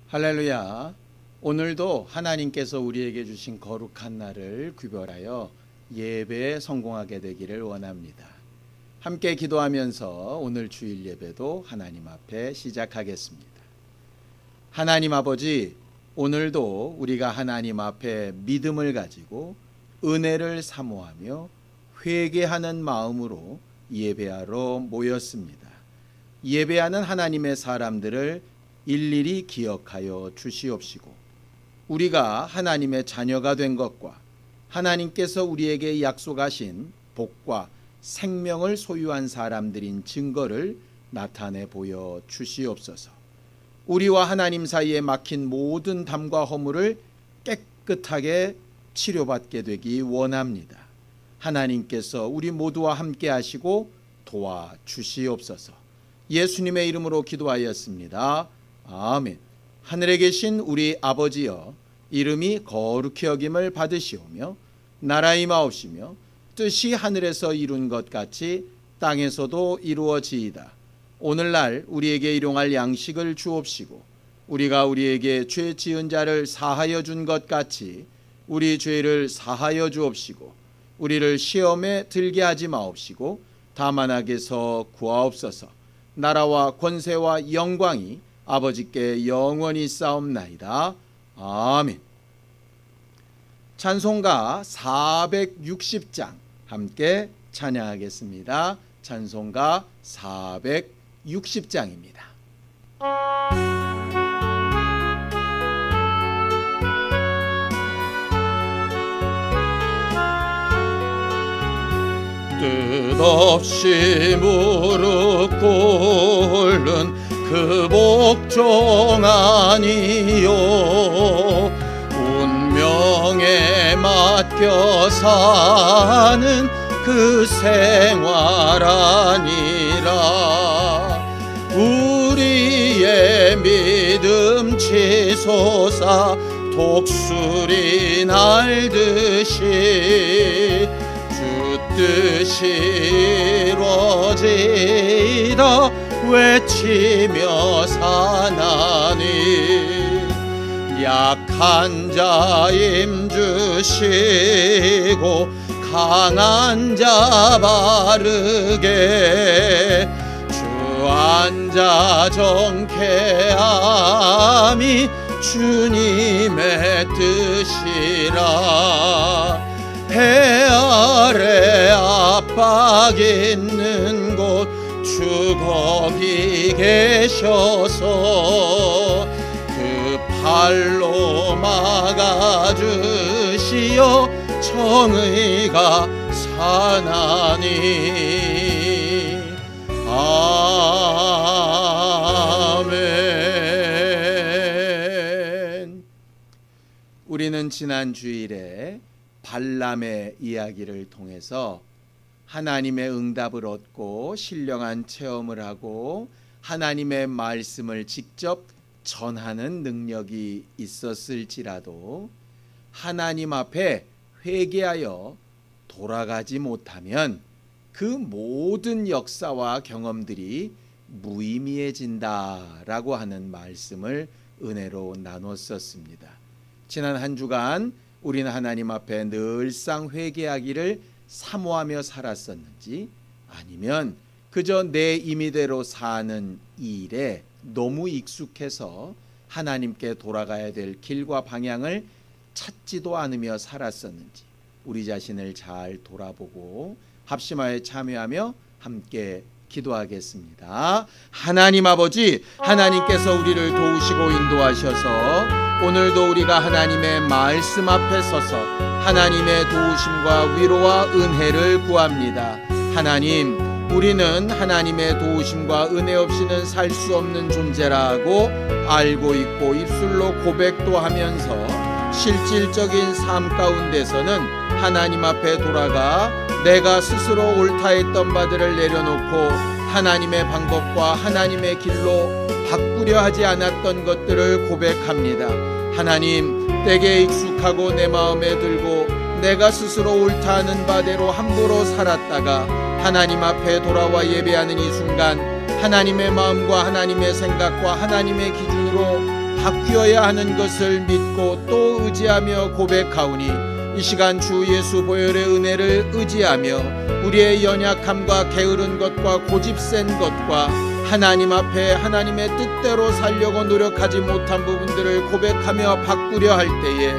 할렐루야. 오늘도 하나님께서 우리에게 주신 거룩한 날을 구별하여 예배에 성공하게 되기를 원합니다. 함께 기도하면서 오늘 주일 예배도 하나님 앞에 시작하겠습니다. 하나님 아버지, 오늘도 우리가 하나님 앞에 믿음을 가지고 은혜를 사모하며 회개하는 마음으로 예배하러 모였습니다. 예배하는 하나님의 사람들을 일일이 기억하여 주시옵시고, 우리가 하나님의 자녀가 된 것과 하나님께서 우리에게 약속하신 복과 생명을 소유한 사람들인 증거를 나타내 보여 주시옵소서. 우리와 하나님 사이에 막힌 모든 담과 허물을 깨끗하게 치료받게 되기 원합니다. 하나님께서 우리 모두와 함께 하시고 도와 주시옵소서. 예수님의 이름으로 기도하였습니다. 아멘. 하늘에 계신 우리 아버지여, 이름이 거룩히 여김을 받으시오며 나라 임하옵시며 뜻이 하늘에서 이룬 것 같이 땅에서도 이루어지이다. 오늘날 우리에게 일용할 양식을 주옵시고, 우리가 우리에게 죄 지은 자를 사하여 준 것 같이 우리 죄를 사하여 주옵시고, 우리를 시험에 들게 하지 마옵시고 다만 악에서 구하옵소서. 나라와 권세와 영광이 아버지께 영원히 싸움나이다. 아멘. 찬송가 460장 함께 찬양하겠습니다. 찬송가 460장입니다. 뜻없이 무릎 꿇는 그 복종 아니요, 운명에 맡겨 사는 그 생활 아니라, 우리의 믿음 치솟아 독수리 날듯이 주 뜻이 이루어지다 외치며 사나니, 약한 자 힘주시고 강한 자 바르게 주 앉아 정케함이 주님의 뜻이라. 배 아래 압박 있는 곳 주 거기 계셔서 그 팔로 막아주시어 정의가 사나니. 아멘. 우리는 지난 주일에 발람의 이야기를 통해서 하나님의 응답을 얻고 신령한 체험을 하고 하나님의 말씀을 직접 전하는 능력이 있었을지라도 하나님 앞에 회개하여 돌아가지 못하면 그 모든 역사와 경험들이 무의미해진다라고 하는 말씀을 은혜로 나눴었습니다. 지난 한 주간 우리는 하나님 앞에 늘상 회개하기를 사모하며 살았었는지, 아니면 그저 내 임의대로 사는 이 일에 너무 익숙해서 하나님께 돌아가야 될 길과 방향을 찾지도 않으며 살았었는지, 우리 자신을 잘 돌아보고 합심하여 참여하며 함께 기도하겠습니다. 하나님 아버지, 하나님께서 우리를 도우시고 인도하셔서 오늘도 우리가 하나님의 말씀 앞에 서서 하나님의 도우심과 위로와 은혜를 구합니다. 하나님, 우리는 하나님의 도우심과 은혜 없이는 살 수 없는 존재라고 알고 있고 입술로 고백도 하면서 실질적인 삶 가운데서는 하나님 앞에 돌아가 내가 스스로 옳다 했던 바들을 내려놓고 하나님의 방법과 하나님의 길로 바꾸려 하지 않았던 것들을 고백합니다. 하나님, 때에 익숙하고 내 마음에 들고 내가 스스로 옳다 하는 바대로 함부로 살았다가 하나님 앞에 돌아와 예배하는 이 순간 하나님의 마음과 하나님의 생각과 하나님의 기준으로 바뀌어야 하는 것을 믿고 또 의지하며 고백하오니 이 시간 주 예수 보혈의 은혜를 의지하며 우리의 연약함과 게으른 것과 고집센 것과 하나님 앞에 하나님의 뜻대로 살려고 노력하지 못한 부분들을 고백하며 바꾸려 할 때에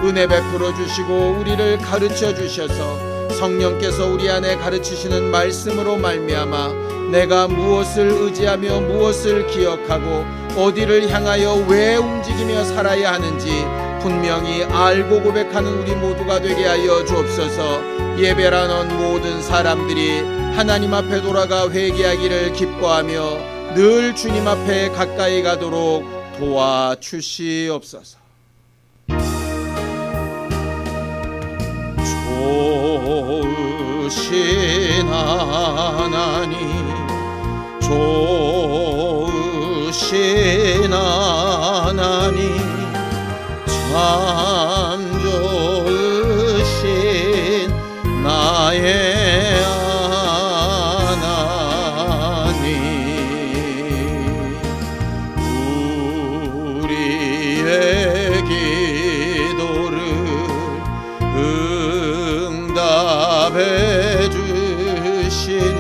은혜 베풀어 주시고 우리를 가르쳐 주셔서 성령께서 우리 안에 가르치시는 말씀으로 말미암아 내가 무엇을 의지하며 무엇을 기억하고 어디를 향하여 왜 움직이며 살아야 하는지 분명히 알고 고백하는 우리 모두가 되게 하여 주옵소서. 예배라 넌 모든 사람들이 하나님 앞에 돌아가 회개하기를 기뻐하며 늘 주님 앞에 가까이 가도록 도와주시옵소서. 좋으신 하나님, 좋으신 하나님, 참 좋으신 나의 하나님, 우리의 기도를 응답해 주시는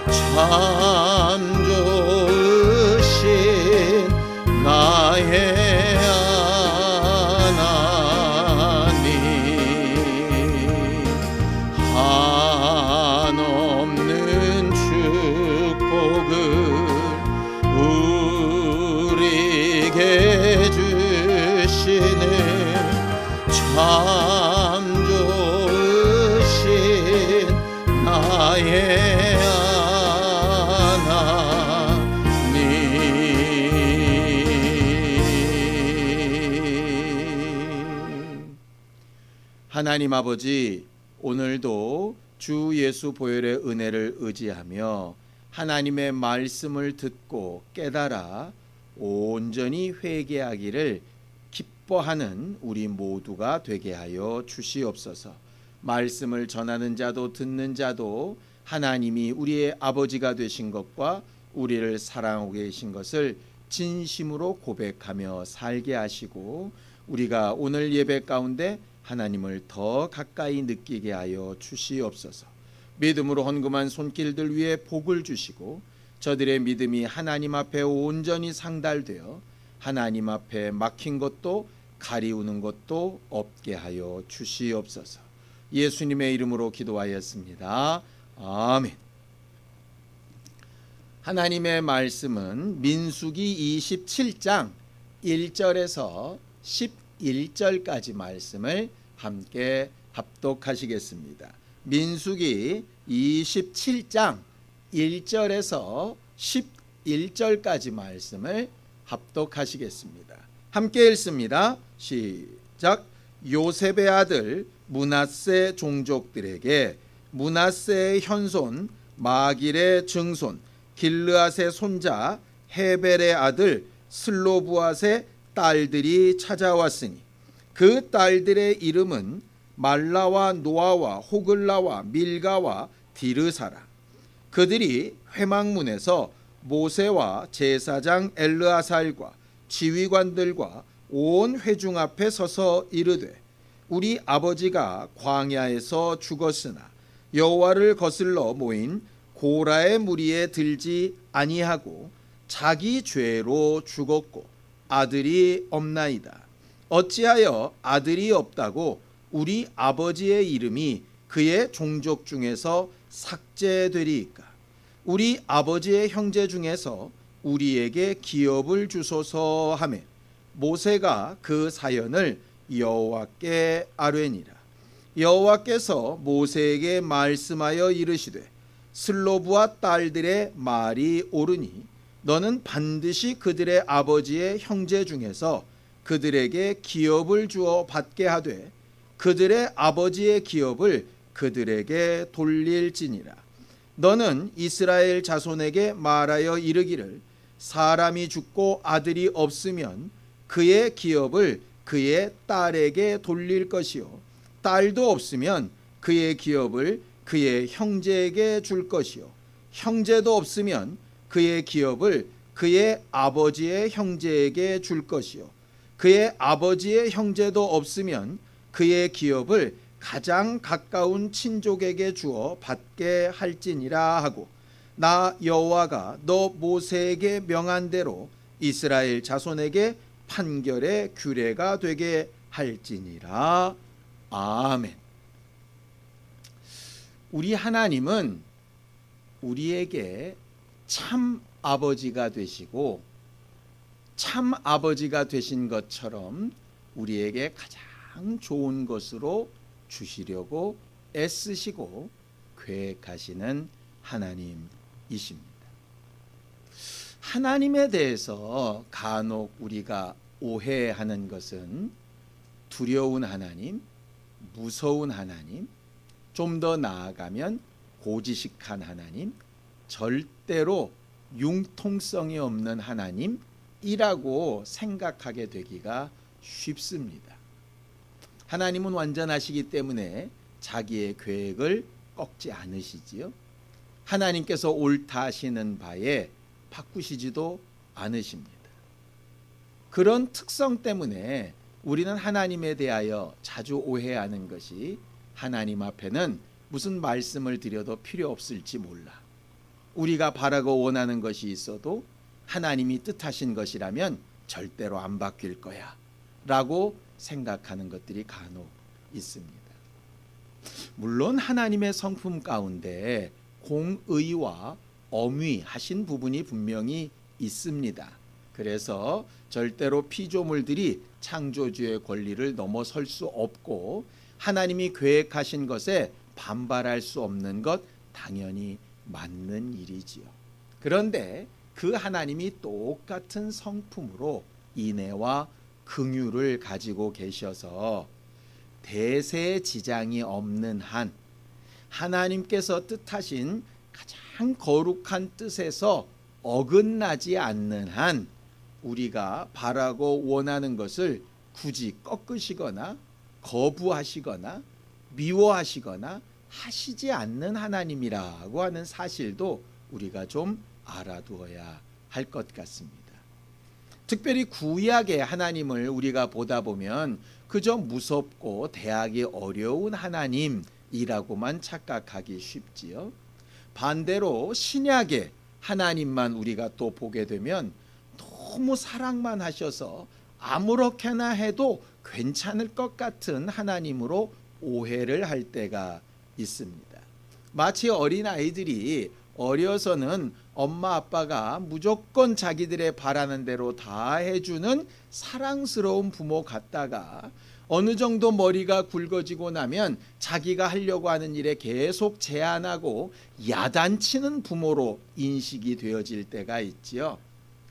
참 좋으신 나의 한없는 축복을 우리에게 주시는 참 좋으신 나의 하나님 아버지, 오늘도 주 예수 보혈의 은혜를 의지하며 하나님의 말씀을 듣고 깨달아 온전히 회개하기를 기뻐하는 우리 모두가 되게 하여 주시옵소서. 말씀을 전하는 자도 듣는 자도 하나님이 우리의 아버지가 되신 것과 우리를 사랑하고 계신 것을 진심으로 고백하며 살게 하시고 우리가 오늘 예배 가운데 하나님을 더 가까이 느끼게 하여 주시옵소서. 믿음으로 헌금한 손길들 위에 복을 주시고 저들의 믿음이 하나님 앞에 온전히 상달되어 하나님 앞에 막힌 것도 가리우는 것도 없게 하여 주시옵소서. 예수님의 이름으로 기도하였습니다. 아멘. 하나님의 말씀은 민수기 27장 1절에서 11절까지 말씀을 함께 합독하시겠습니다. 민수기 27장 1절에서 11절까지 말씀을 합독하시겠습니다. 함께 읽습니다. 시작. 요셉의 아들 므낫세 종족들에게 므낫세의 현손 마길의 증손 길르앗의 손자 헤벨의 아들 슬로부앗의 딸들이 찾아왔으니 그 딸들의 이름은 말라와 노아와 호글라와 밀가와 디르사라. 그들이 회막문에서 모세와 제사장 엘르아살과 지휘관들과 온 회중 앞에 서서 이르되 우리 아버지가 광야에서 죽었으나 여호와를 거슬러 모인 고라의 무리에 들지 아니하고 자기 죄로 죽었고 아들이 없나이다. 어찌하여 아들이 없다고 우리 아버지의 이름이 그의 종족 중에서 삭제되리이까? 우리 아버지의 형제 중에서 우리에게 기업을 주소서 하매 모세가 그 사연을 여호와께 아뢰니라. 여호와께서 모세에게 말씀하여 이르시되 슬로브와 딸들의 말이 옳으니 너는 반드시 그들의 아버지의 형제 중에서 그들에게 기업을 주어 받게 하되 그들의 아버지의 기업을 그들에게 돌릴지니라. 너는 이스라엘 자손에게 말하여 이르기를 사람이 죽고 아들이 없으면 그의 기업을 그의 딸에게 돌릴 것이요 딸도 없으면 그의 기업을 그의 형제에게 줄 것이요 형제도 없으면 그의 기업을 그의 아버지의 형제에게 줄 것이요 그의 아버지의 형제도 없으면 그의 기업을 가장 가까운 친족에게 주어 받게 할지니라 하고 나 여호와가 너 모세에게 명한 대로 이스라엘 자손에게 판결의 규례가 되게 할지니라. 아멘. 우리 하나님은 우리에게 참 아버지가 되시고 참 아버지가 되신 것처럼 우리에게 가장 좋은 것으로 주시려고 애쓰시고 계획하시는 하나님이십니다. 하나님에 대해서 간혹 우리가 오해하는 것은 두려운 하나님, 무서운 하나님, 좀 더 나아가면 고지식한 하나님, 절대로 융통성이 없는 하나님이라고 생각하게 되기가 쉽습니다. 하나님은 완전하시기 때문에 자기의 계획을 꺾지 않으시지요. 하나님께서 옳다 하시는 바에 바꾸시지도 않으십니다. 그런 특성 때문에 우리는 하나님에 대하여 자주 오해하는 것이 하나님 앞에는 무슨 말씀을 드려도 필요 없을지 몰라. 우리가 바라고 원하는 것이 있어도 하나님이 뜻하신 것이라면 절대로 안 바뀔 거야 라고 생각하는 것들이 간혹 있습니다. 물론 하나님의 성품 가운데 공의와 엄위하신 부분이 분명히 있습니다. 그래서 절대로 피조물들이 창조주의 권리를 넘어설 수 없고 하나님이 계획하신 것에 반발할 수 없는 것 당연히 맞는 일이지요. 그런데 그 하나님이 똑같은 성품으로 인애와 긍휼을 가지고 계셔서 대세지장이 없는 한 하나님께서 뜻하신 가장 거룩한 뜻에서 어긋나지 않는 한 우리가 바라고 원하는 것을 굳이 꺾으시거나 거부하시거나 미워하시거나 하시지 않는 하나님이라고 하는 사실도 우리가 좀 알아두어야 할 것 같습니다. 특별히 구약의 하나님을 우리가 보다 보면 그저 무섭고 대하기 어려운 하나님이라고만 착각하기 쉽지요. 반대로 신약의 하나님만 우리가 또 보게 되면 너무 사랑만 하셔서 아무렇게나 해도 괜찮을 것 같은 하나님으로 오해를 할 때가 있습니다. 마치 어린아이들이 어려서는 엄마 아빠가 무조건 자기들의 바라는 대로 다 해주는 사랑스러운 부모 같다가 어느 정도 머리가 굵어지고 나면 자기가 하려고 하는 일에 계속 제한하고 야단치는 부모로 인식이 되어질 때가 있지요.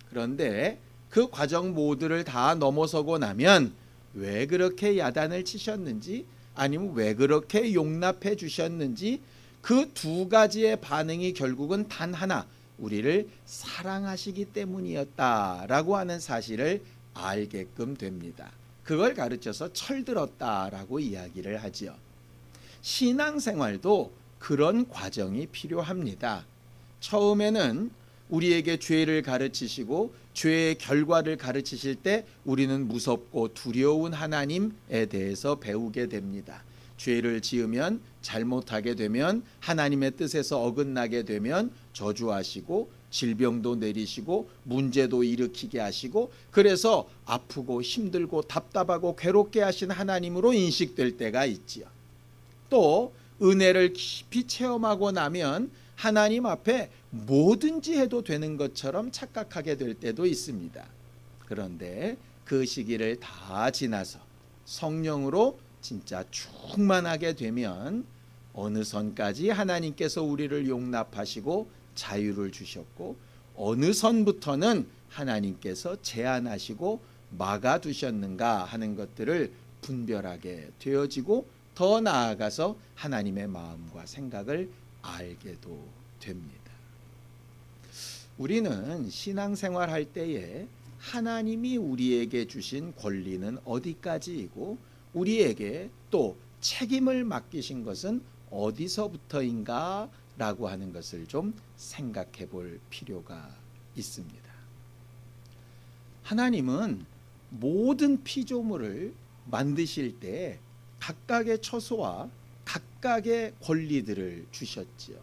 그런데 그 과정 모두를 다 넘어서고 나면 왜 그렇게 야단을 치셨는지 아니면 왜 그렇게 용납해 주셨는지 그 두 가지의 반응이 결국은 단 하나, 우리를 사랑하시기 때문이었다라고 하는 사실을 알게끔 됩니다. 그걸 가르쳐서 철들었다라고 이야기를 하지요. 신앙생활도 그런 과정이 필요합니다. 처음에는 우리에게 죄를 가르치시고 죄의 결과를 가르치실 때 우리는 무섭고 두려운 하나님에 대해서 배우게 됩니다. 죄를 지으면 잘못하게 되면 하나님의 뜻에서 어긋나게 되면 저주하시고 질병도 내리시고 문제도 일으키게 하시고 그래서 아프고 힘들고 답답하고 괴롭게 하신 하나님으로 인식될 때가 있지요. 또 은혜를 깊이 체험하고 나면 하나님 앞에 뭐든지 해도 되는 것처럼 착각하게 될 때도 있습니다. 그런데 그 시기를 다 지나서 성령으로 진짜 충만하게 되면 어느 선까지 하나님께서 우리를 용납하시고 자유를 주셨고 어느 선부터는 하나님께서 제한하시고 막아두셨는가 하는 것들을 분별하게 되어지고 더 나아가서 하나님의 마음과 생각을 알게도 됩니다. 우리는 신앙생활 할 때에 하나님이 우리에게 주신 권리는 어디까지이고 우리에게 또 책임을 맡기신 것은 어디서부터인가 라고 하는 것을 좀 생각해 볼 필요가 있습니다. 하나님은 모든 피조물을 만드실 때 각각의 처소와 각각의 권리들을 주셨지요.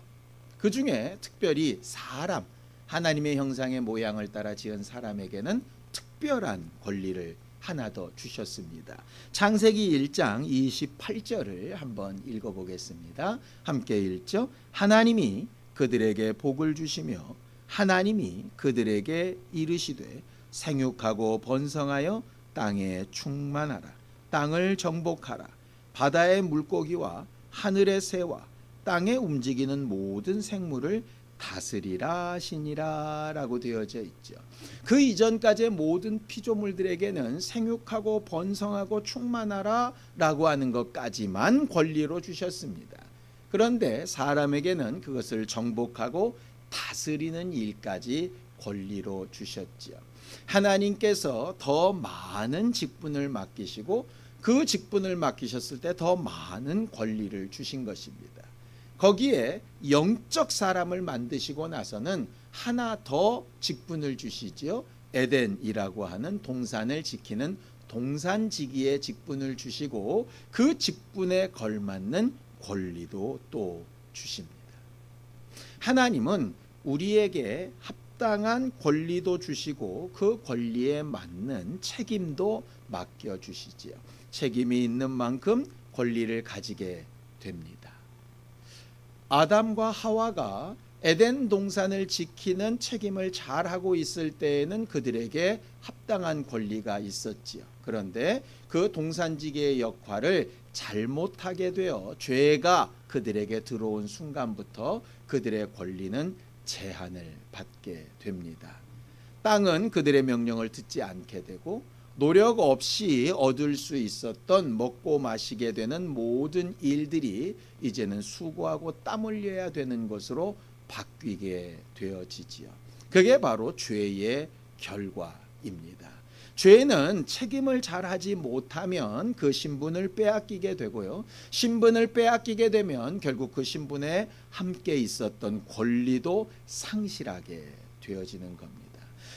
그 중에 특별히 사람, 하나님의 형상의 모양을 따라 지은 사람에게는 특별한 권리를 하나 더 주셨습니다. 창세기 1장 28절을 한번 읽어보겠습니다. 함께 읽죠. 하나님이 그들에게 복을 주시며 하나님이 그들에게 이르시되 생육하고 번성하여 땅에 충만하라. 땅을 정복하라. 바다의 물고기와 하늘의 새와 땅에 움직이는 모든 생물을 다스리라 하시니라 라고 되어져 있죠. 그 이전까지의 모든 피조물들에게는 생육하고 번성하고 충만하라 라고 하는 것까지만 권리로 주셨습니다. 그런데 사람에게는 그것을 정복하고 다스리는 일까지 권리로 주셨지요. 하나님께서 더 많은 직분을 맡기시고 그 직분을 맡기셨을 때 더 많은 권리를 주신 것입니다. 거기에 영적 사람을 만드시고 나서는 하나 더 직분을 주시지요. 에덴이라고 하는 동산을 지키는 동산지기의 직분을 주시고 그 직분에 걸맞는 권리도 또 주십니다. 하나님은 우리에게 합당한 권리도 주시고 그 권리에 맞는 책임도 맡겨주시지요. 책임이 있는 만큼 권리를 가지게 됩니다. 아담과 하와가 에덴 동산을 지키는 책임을 잘하고 있을 때에는 그들에게 합당한 권리가 있었지요. 그런데 그 동산지기의 역할을 잘못하게 되어 죄가 그들에게 들어온 순간부터 그들의 권리는 제한을 받게 됩니다. 땅은 그들의 명령을 듣지 않게 되고 노력 없이 얻을 수 있었던 먹고 마시게 되는 모든 일들이 이제는 수고하고 땀 흘려야 되는 것으로 바뀌게 되어지지요. 그게 바로 죄의 결과입니다. 죄는 책임을 잘하지 못하면 그 신분을 빼앗기게 되고요. 신분을 빼앗기게 되면 결국 그 신분에 함께 있었던 권리도 상실하게 되어지는 겁니다.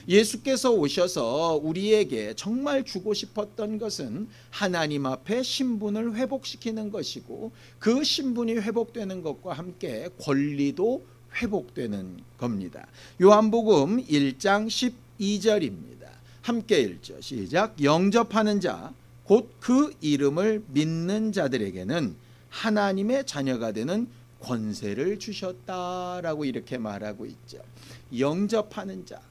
예수께서 오셔서 우리에게 정말 주고 싶었던 것은 하나님 앞에 신분을 회복시키는 것이고 그 신분이 회복되는 것과 함께 권리도 회복되는 겁니다. 요한복음 1장 12절입니다. 함께 읽죠. 시작. 영접하는 자 곧 그 이름을 믿는 자들에게는 하나님의 자녀가 되는 권세를 주셨다라고 이렇게 말하고 있죠. 영접하는 자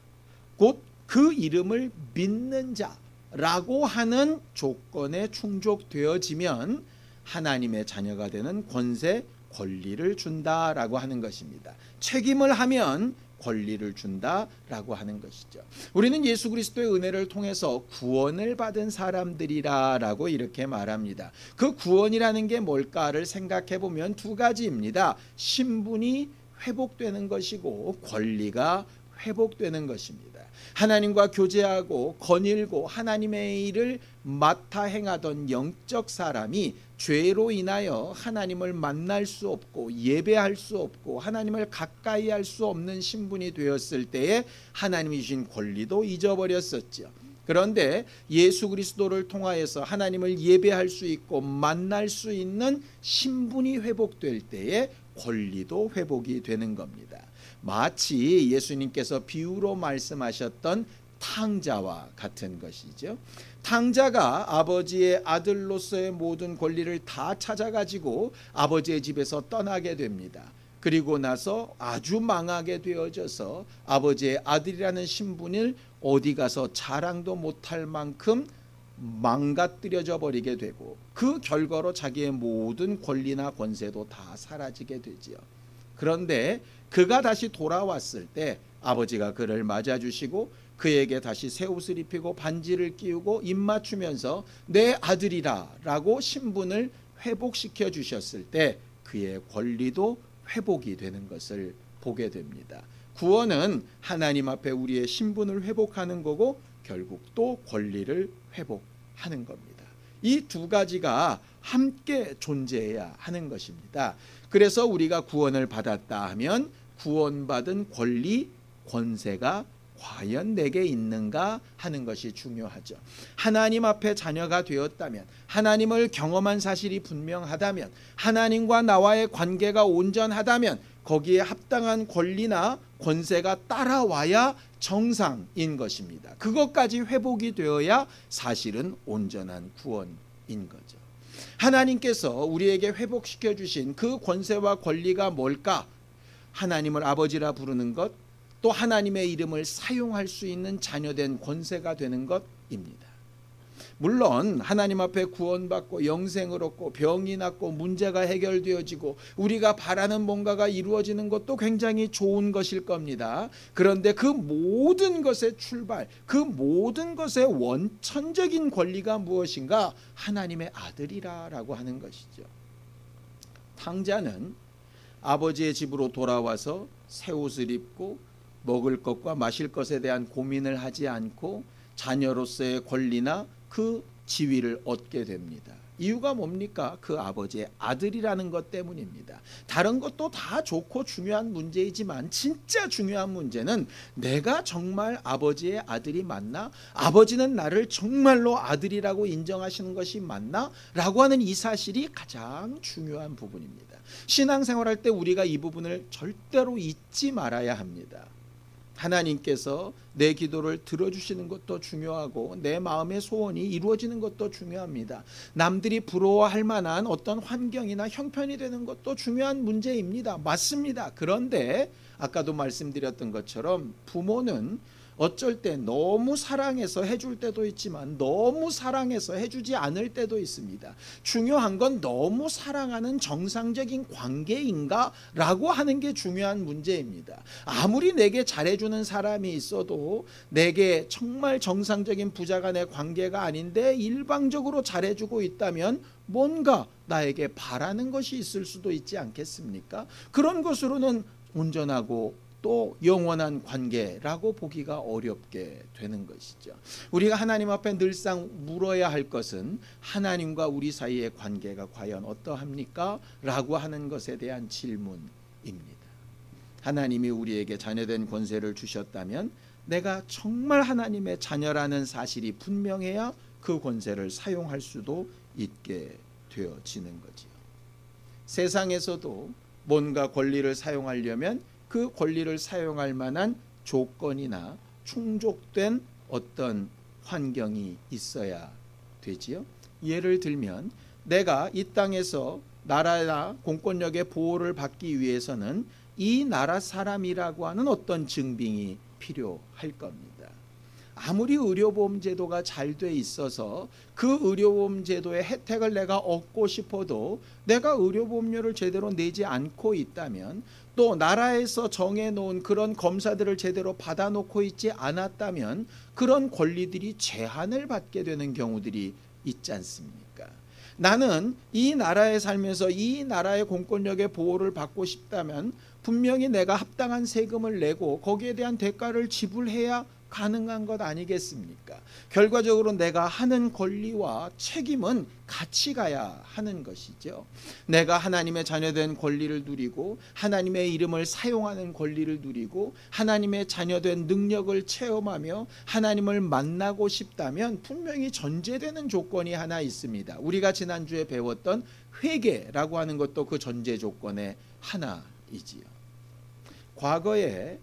곧 그 이름을 믿는 자라고 하는 조건에 충족되어지면 하나님의 자녀가 되는 권세, 권리를 준다라고 하는 것입니다. 책임을 하면 권리를 준다라고 하는 것이죠. 우리는 예수 그리스도의 은혜를 통해서 구원을 받은 사람들이라고 이렇게 말합니다. 그 구원이라는 게 뭘까를 생각해 보면 두 가지입니다. 신분이 회복되는 것이고 권리가 회복되는 것입니다. 하나님과 교제하고 거닐고 하나님의 일을 맡아 행하던 영적 사람이 죄로 인하여 하나님을 만날 수 없고 예배할 수 없고 하나님을 가까이 할 수 없는 신분이 되었을 때에 하나님이 주신 권리도 잊어버렸었죠. 그런데 예수 그리스도를 통하여서 하나님을 예배할 수 있고 만날 수 있는 신분이 회복될 때에 권리도 회복이 되는 겁니다. 마치 예수님께서 비유로 말씀하셨던 탕자와 같은 것이죠. 탕자가 아버지의 아들로서의 모든 권리를 다 찾아가지고 아버지의 집에서 떠나게 됩니다. 그리고 나서 아주 망하게 되어져서 아버지의 아들이라는 신분을 어디 가서 자랑도 못할 만큼 망가뜨려져 버리게 되고 그 결과로 자기의 모든 권리나 권세도 다 사라지게 되지요. 그런데 그가 다시 돌아왔을 때 아버지가 그를 맞아주시고 그에게 다시 새 옷을 입히고 반지를 끼우고 입 맞추면서 내 아들이라 라고 신분을 회복시켜 주셨을 때 그의 권리도 회복이 되는 것을 보게 됩니다. 구원은 하나님 앞에 우리의 신분을 회복하는 거고 결국 또 권리를 회복하는 겁니다. 이 두 가지가 함께 존재해야 하는 것입니다. 그래서 우리가 구원을 받았다 하면 구원받은 권리, 권세가 과연 내게 있는가 하는 것이 중요하죠. 하나님 앞에 자녀가 되었다면, 하나님을 경험한 사실이 분명하다면, 하나님과 나와의 관계가 온전하다면 거기에 합당한 권리나 권세가 따라와야 정상인 것입니다. 그것까지 회복이 되어야 사실은 온전한 구원인 거죠. 하나님께서 우리에게 회복시켜 주신 그 권세와 권리가 뭘까? 하나님을 아버지라 부르는 것, 또 하나님의 이름을 사용할 수 있는 자녀된 권세가 되는 것입니다. 물론 하나님 앞에 구원받고 영생을 얻고 병이 낫고 문제가 해결되어지고 우리가 바라는 뭔가가 이루어지는 것도 굉장히 좋은 것일 겁니다. 그런데 그 모든 것의 출발, 그 모든 것의 원천적인 권리가 무엇인가? 하나님의 아들이라고 하는 것이죠. 탕자는 아버지의 집으로 돌아와서 새 옷을 입고 먹을 것과 마실 것에 대한 고민을 하지 않고 자녀로서의 권리나 그 지위를 얻게 됩니다. 이유가 뭡니까? 그 아버지의 아들이라는 것 때문입니다. 다른 것도 다 좋고 중요한 문제이지만 진짜 중요한 문제는 내가 정말 아버지의 아들이 맞나? 아버지는 나를 정말로 아들이라고 인정하시는 것이 맞나? 라고 하는 이 사실이 가장 중요한 부분입니다. 신앙생활할 때 우리가 이 부분을 절대로 잊지 말아야 합니다. 하나님께서 내 기도를 들어주시는 것도 중요하고 내 마음의 소원이 이루어지는 것도 중요합니다. 남들이 부러워할 만한 어떤 환경이나 형편이 되는 것도 중요한 문제입니다. 맞습니다. 그런데 아까도 말씀드렸던 것처럼 부모는 어쩔 때 너무 사랑해서 해줄 때도 있지만 너무 사랑해서 해주지 않을 때도 있습니다. 중요한 건 너무 사랑하는 정상적인 관계인가? 라고 하는 게 중요한 문제입니다. 아무리 내게 잘해주는 사람이 있어도 내게 정말 정상적인 부자간의 관계가 아닌데 일방적으로 잘해주고 있다면 뭔가 나에게 바라는 것이 있을 수도 있지 않겠습니까? 그런 것으로는 온전하고 또 영원한 관계라고 보기가 어렵게 되는 것이죠. 우리가 하나님 앞에 늘상 물어야 할 것은 하나님과 우리 사이의 관계가 과연 어떠합니까? 라고 하는 것에 대한 질문입니다. 하나님이 우리에게 자녀된 권세를 주셨다면 내가 정말 하나님의 자녀라는 사실이 분명해야 그 권세를 사용할 수도 있게 되어지는 거지요. 세상에서도 뭔가 권리를 사용하려면 그 권리를 사용할 만한 조건이나 충족된 어떤 환경이 있어야 되지요. 예를 들면 내가 이 땅에서 나라나 공권력의 보호를 받기 위해서는 이 나라 사람이라고 하는 어떤 증빙이 필요할 겁니다. 아무리 의료보험 제도가 잘 돼 있어서 그 의료보험 제도의 혜택을 내가 얻고 싶어도 내가 의료보험료를 제대로 내지 않고 있다면, 또 나라에서 정해놓은 그런 검사들을 제대로 받아놓고 있지 않았다면 그런 권리들이 제한을 받게 되는 경우들이 있지 않습니까? 나는 이 나라에 살면서 이 나라의 공권력의 보호를 받고 싶다면 분명히 내가 합당한 세금을 내고 거기에 대한 대가를 지불해야 가능한 것 아니겠습니까? 결과적으로 내가 하는 권리와 책임은 같이 가야 하는 것이죠. 내가 하나님의 자녀된 권리를 누리고 하나님의 이름을 사용하는 권리를 누리고 하나님의 자녀된 능력을 체험하며 하나님을 만나고 싶다면 분명히 전제되는 조건이 하나 있습니다. 우리가 지난주에 배웠던 회개라고 하는 것도 그 전제 조건의 하나이지요. 과거에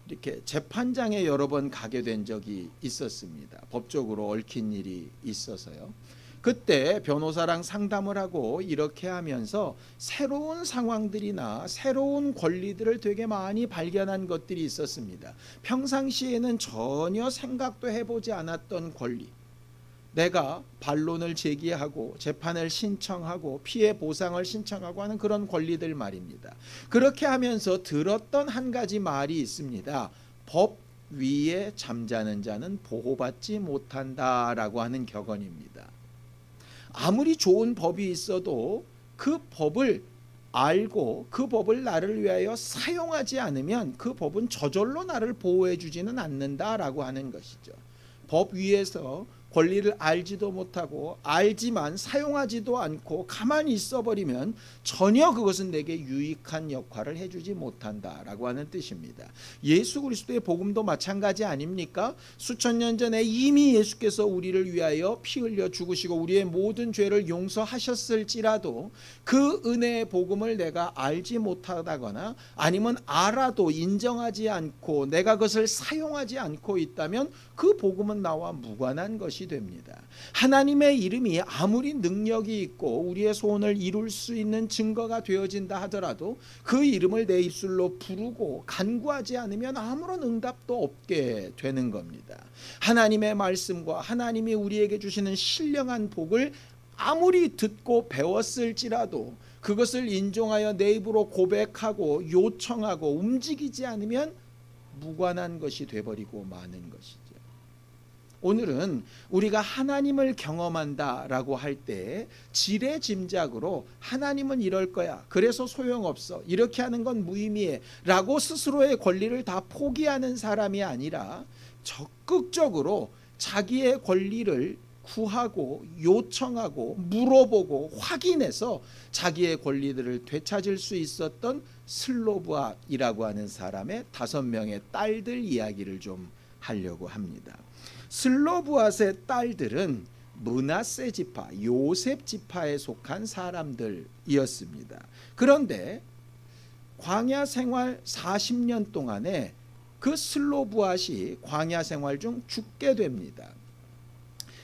이렇게 재판장에 여러 번 가게 된 적이 있었습니다. 법적으로 얽힌 일이 있어서요. 그때 변호사랑 상담을 하고 이렇게 하면서 새로운 상황들이나 새로운 권리들을 되게 많이 발견한 것들이 있었습니다. 평상시에는 전혀 생각도 해보지 않았던 권리, 내가 반론을 제기하고 재판을 신청하고 피해 보상을 신청하고 하는 그런 권리들 말입니다. 그렇게 하면서 들었던 한 가지 말이 있습니다. 법 위에 잠자는 자는 보호받지 못한다라고 하는 격언입니다. 아무리 좋은 법이 있어도 그 법을 알고 그 법을 나를 위하여 사용하지 않으면 그 법은 저절로 나를 보호해 주지는 않는다라고 하는 것이죠. 법 위에서 권리를 알지도 못하고 알지만 사용하지도 않고 가만히 있어버리면 전혀 그것은 내게 유익한 역할을 해주지 못한다라고 하는 뜻입니다. 예수 그리스도의 복음도 마찬가지 아닙니까? 수천 년 전에 이미 예수께서 우리를 위하여 피 흘려 죽으시고 우리의 모든 죄를 용서하셨을지라도 그 은혜의 복음을 내가 알지 못하다거나 아니면 알아도 인정하지 않고 내가 그것을 사용하지 않고 있다면 그 복음은 나와 무관한 것이 됩니다. 하나님의 이름이 아무리 능력이 있고 우리의 소원을 이룰 수 있는 증거가 되어진다 하더라도 그 이름을 내 입술로 부르고 간구하지 않으면 아무런 응답도 없게 되는 겁니다. 하나님의 말씀과 하나님이 우리에게 주시는 신령한 복을 아무리 듣고 배웠을지라도 그것을 인정하여 내 입으로 고백하고 요청하고 움직이지 않으면 무관한 것이 되어버리고 마는 것이죠. 오늘은 우리가 하나님을 경험한다라고 할 때 지레짐작으로 하나님은 이럴 거야, 그래서 소용없어, 이렇게 하는 건 무의미해 라고 스스로의 권리를 다 포기하는 사람이 아니라 적극적으로 자기의 권리를 구하고 요청하고 물어보고 확인해서 자기의 권리들을 되찾을 수 있었던 슬로브앗이라고 하는 사람의 5명의 딸들 이야기를 좀 하려고 합니다. 슬로브앗의 딸들은 므낫세 지파, 요셉 지파에 속한 사람들이었습니다. 그런데 광야 생활 40년 동안에 그 슬로브앗이 광야 생활 중 죽게 됩니다.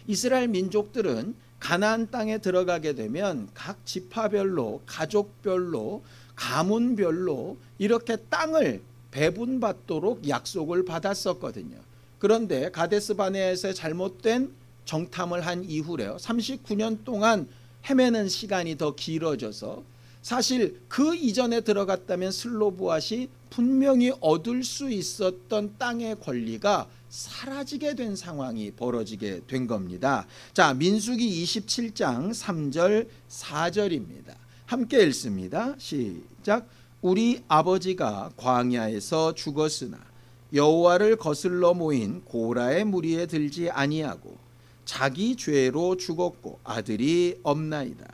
이스라엘 민족들은 가나안 땅에 들어가게 되면 각 지파별로, 가족별로, 가문별로 이렇게 땅을 배분받도록 약속을 받았었거든요. 그런데 가데스 바네아에서 잘못된 정탐을 한 이후래요. 39년 동안 헤매는 시간이 더 길어져서 사실 그 이전에 들어갔다면 슬로브앗이 분명히 얻을 수 있었던 땅의 권리가 사라지게 된 상황이 벌어지게 된 겁니다. 자, 민수기 27장 3절 4절입니다. 함께 읽습니다. 시작. 우리 아버지가 광야에서 죽었으나 여호와를 거슬러 모인 고라의 무리에 들지 아니하고 자기 죄로 죽었고 아들이 없나이다.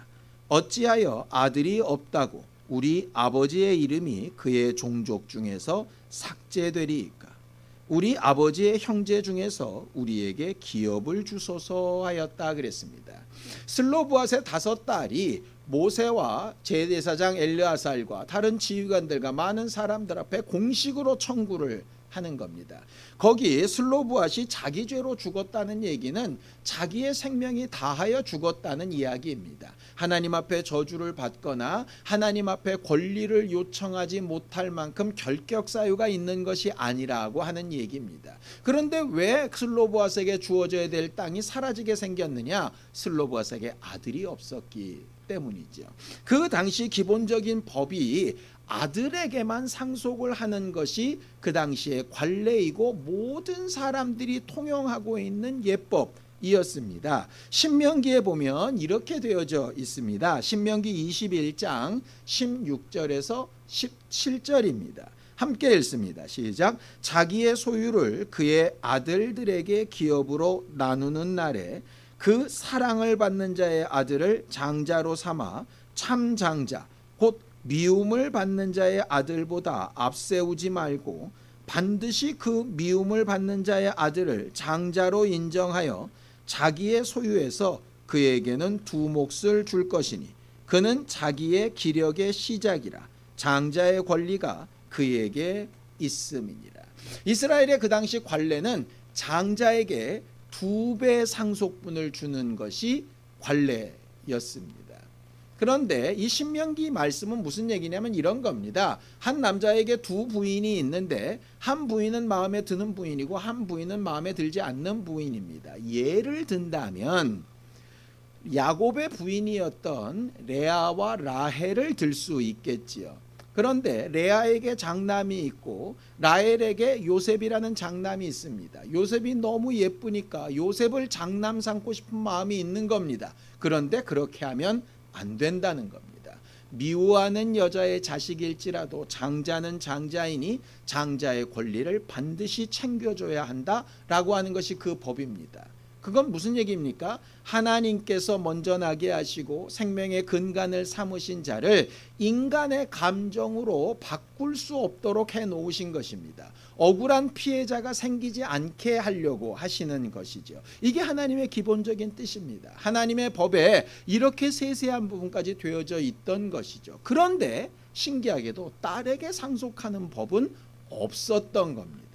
어찌하여 아들이 없다고 우리 아버지의 이름이 그의 종족 중에서 삭제되리이까? 우리 아버지의 형제 중에서 우리에게 기업을 주소서 하였다 그랬습니다. 슬로브앗의 5딸이 모세와 제사장 엘르아살과 다른 지휘관들과 많은 사람들 앞에 공식으로 청구를 하는 겁니다. 거기 슬로브앗이 자기 죄로 죽었다는 얘기는 자기의 생명이 다하여 죽었다는 이야기입니다. 하나님 앞에 저주를 받거나 하나님 앞에 권리를 요청하지 못할 만큼 결격 사유가 있는 것이 아니라고 하는 얘기입니다. 그런데 왜 슬로브앗에게 주어져야 될 땅이 사라지게 생겼느냐? 슬로브앗에게 아들이 없었기 때문이죠. 그 당시 기본적인 법이 아들에게만 상속을 하는 것이 그 당시의 관례이고 모든 사람들이 통용하고 있는 예법이었습니다. 신명기에 보면 이렇게 되어져 있습니다. 신명기 21장 16절에서 17절입니다. 함께 읽습니다. 시작. 자기의 소유를 그의 아들들에게 기업으로 나누는 날에 그 사랑을 받는 자의 아들을 장자로 삼아 참 장자 곧 미움을 받는 자의 아들보다 앞세우지 말고 반드시 그 미움을 받는 자의 아들을 장자로 인정하여 자기의 소유에서 그에게는 2 몫을 줄 것이니 그는 자기의 기력의 시작이라 장자의 권리가 그에게 있음이니라. 이스라엘의 그 당시 관례는 장자에게 2배 상속분을 주는 것이 관례였습니다. 그런데 이 신명기 말씀은 무슨 얘기냐면 이런 겁니다. 한 남자에게 2 부인이 있는데 한 부인은 마음에 드는 부인이고 한 부인은 마음에 들지 않는 부인입니다. 예를 든다면 야곱의 부인이었던 레아와 라헬을 들 수 있겠지요. 그런데 레아에게 장남이 있고 라헬에게 요셉이라는 장남이 있습니다. 요셉이 너무 예쁘니까 요셉을 장남 삼고 싶은 마음이 있는 겁니다. 그런데 그렇게 하면 안 된다는 겁니다. 미워하는 여자의 자식일지라도 장자는 장자이니 장자의 권리를 반드시 챙겨줘야 한다라고 하는 것이 그 법입니다. 그건 무슨 얘기입니까? 하나님께서 먼저 나게 하시고 생명의 근간을 삼으신 자를 인간의 감정으로 바꿀 수 없도록 해놓으신 것입니다. 억울한 피해자가 생기지 않게 하려고 하시는 것이죠. 이게 하나님의 기본적인 뜻입니다. 하나님의 법에 이렇게 세세한 부분까지 되어져 있던 것이죠. 그런데 신기하게도 딸에게 상속하는 법은 없었던 겁니다.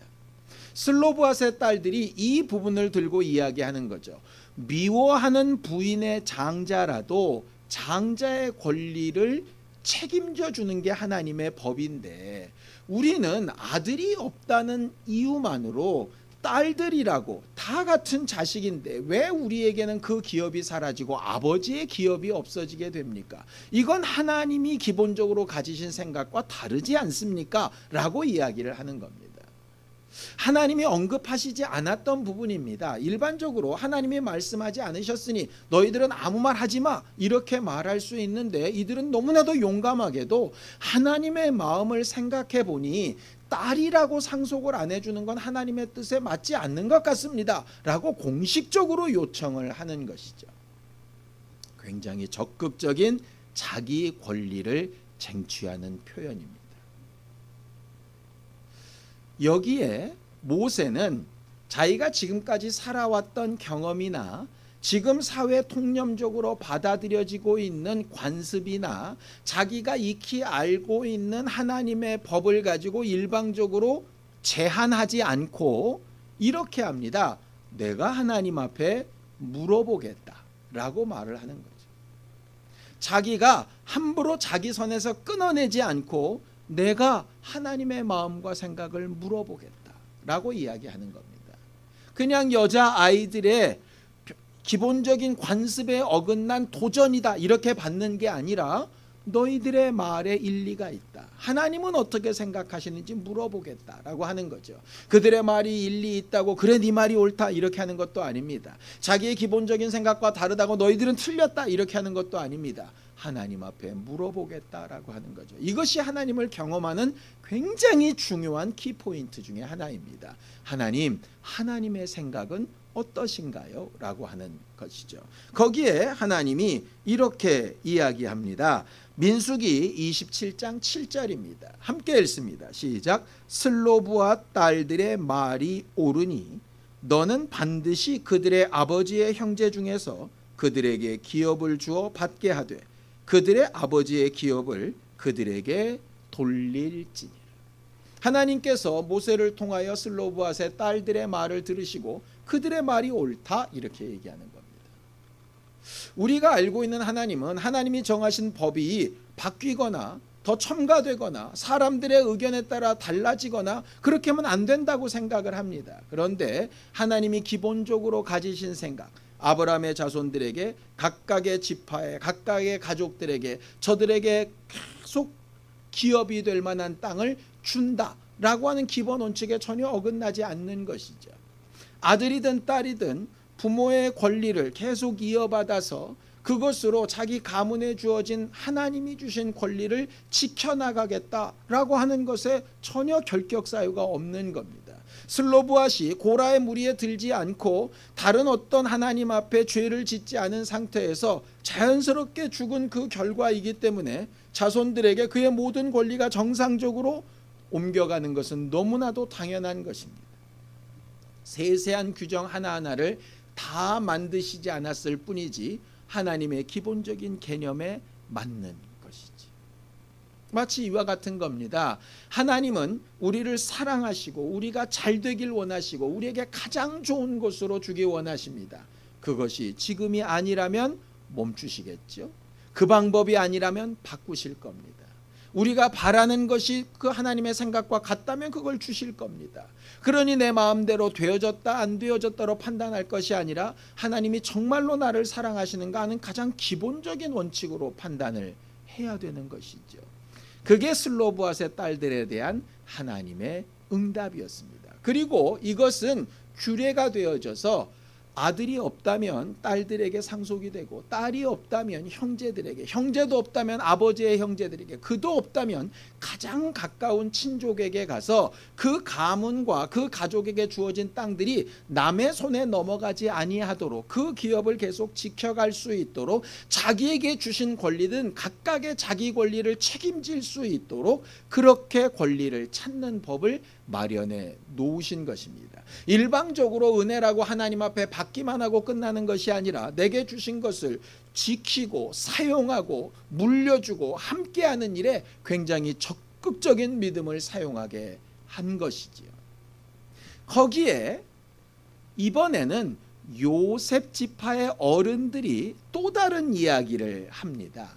슬로브앗의 딸들이 이 부분을 들고 이야기하는 거죠. 미워하는 부인의 장자라도 장자의 권리를 책임져 주는 게 하나님의 법인데, 우리는 아들이 없다는 이유만으로 딸들이라고 다 같은 자식인데 왜 우리에게는 그 기업이 사라지고 아버지의 기업이 없어지게 됩니까? 이건 하나님이 기본적으로 가지신 생각과 다르지 않습니까? 라고 이야기를 하는 겁니다. 하나님이 언급하시지 않았던 부분입니다. 일반적으로 하나님이 말씀하지 않으셨으니 너희들은 아무 말 하지 마, 이렇게 말할 수 있는데, 이들은 너무나도 용감하게도 하나님의 마음을 생각해 보니 딸이라고 상속을 안 해주는 건 하나님의 뜻에 맞지 않는 것 같습니다 라고 공식적으로 요청을 하는 것이죠. 굉장히 적극적인 자기 권리를 쟁취하는 표현입니다. 여기에 모세는 자기가 지금까지 살아왔던 경험이나 지금 사회 통념적으로 받아들여지고 있는 관습이나 자기가 익히 알고 있는 하나님의 법을 가지고 일방적으로 제한하지 않고 이렇게 합니다. 내가 하나님 앞에 물어보겠다라고 말을 하는 거죠. 자기가 함부로 자기 선에서 끊어내지 않고 내가 하나님의 마음과 생각을 물어보겠다라고 이야기하는 겁니다. 그냥 여자아이들의 기본적인 관습에 어긋난 도전이다 이렇게 받는 게 아니라 너희들의 말에 일리가 있다. 하나님은 어떻게 생각하시는지 물어보겠다라고 하는 거죠. 그들의 말이 일리 있다고 그래 네 말이 옳다 이렇게 하는 것도 아닙니다. 자기의 기본적인 생각과 다르다고 너희들은 틀렸다 이렇게 하는 것도 아닙니다. 하나님 앞에 물어보겠다라고 하는 거죠. 이것이 하나님을 경험하는 굉장히 중요한 키포인트 중에 하나입니다. 하나님, 하나님의 생각은 어떠신가요? 라고 하는 것이죠. 거기에 하나님이 이렇게 이야기합니다. 민수기 27장 7절입니다. 함께 읽습니다. 시작. 슬로브앗 딸들의 말이 옳으니 너는 반드시 그들의 아버지의 형제 중에서 그들에게 기업을 주어 받게 하되 그들의 아버지의 기업을 그들에게 돌릴지니라. 하나님께서 모세를 통하여 슬로브앗의 딸들의 말을 들으시고 그들의 말이 옳다 이렇게 얘기하는 겁니다. 우리가 알고 있는 하나님은 하나님이 정하신 법이 바뀌거나 더 첨가되거나 사람들의 의견에 따라 달라지거나 그렇게 하면 안 된다고 생각을 합니다. 그런데 하나님이 기본적으로 가지신 생각, 아브라함의 자손들에게 각각의 지파에 각각의 가족들에게 저들에게 계속 기업이 될 만한 땅을 준다라고 하는 기본 원칙에 전혀 어긋나지 않는 것이죠. 아들이든 딸이든 부모의 권리를 계속 이어받아서 그것으로 자기 가문에 주어진 하나님이 주신 권리를 지켜나가겠다라고 하는 것에 전혀 결격 사유가 없는 겁니다. 슬로브앗이 고라의 무리에 들지 않고 다른 어떤 하나님 앞에 죄를 짓지 않은 상태에서 자연스럽게 죽은 그 결과이기 때문에 자손들에게 그의 모든 권리가 정상적으로 옮겨가는 것은 너무나도 당연한 것입니다. 세세한 규정 하나하나를 다 만드시지 않았을 뿐이지 하나님의 기본적인 개념에 맞는 것이지. 마치 이와 같은 겁니다. 하나님은 우리를 사랑하시고 우리가 잘 되길 원하시고 우리에게 가장 좋은 것으로 주기 원하십니다. 그것이 지금이 아니라면 멈추시겠죠. 그 방법이 아니라면 바꾸실 겁니다. 우리가 바라는 것이 그 하나님의 생각과 같다면 그걸 주실 겁니다. 그러니 내 마음대로 되어졌다 안 되어졌다로 판단할 것이 아니라 하나님이 정말로 나를 사랑하시는가 하는 가장 기본적인 원칙으로 판단을 해야 되는 것이죠. 그게 슬로브앗의 딸들에 대한 하나님의 응답이었습니다. 그리고 이것은 규례가 되어져서 아들이 없다면 딸들에게 상속이 되고, 딸이 없다면 형제들에게, 형제도 없다면 아버지의 형제들에게, 그도 없다면 가장 가까운 친족에게 가서 그 가문과 그 가족에게 주어진 땅들이 남의 손에 넘어가지 아니하도록, 그 기업을 계속 지켜갈 수 있도록, 자기에게 주신 권리든 각각의 자기 권리를 책임질 수 있도록 그렇게 권리를 찾는 법을 마련해 놓으신 것입니다. 일방적으로 은혜라고 하나님 앞에 받기만 하고 끝나는 것이 아니라 내게 주신 것을 지키고 사용하고 물려주고 함께하는 일에 굉장히 적극적인 믿음을 사용하게 한 것이지요. 거기에 이번에는 요셉 지파의 어른들이 또 다른 이야기를 합니다.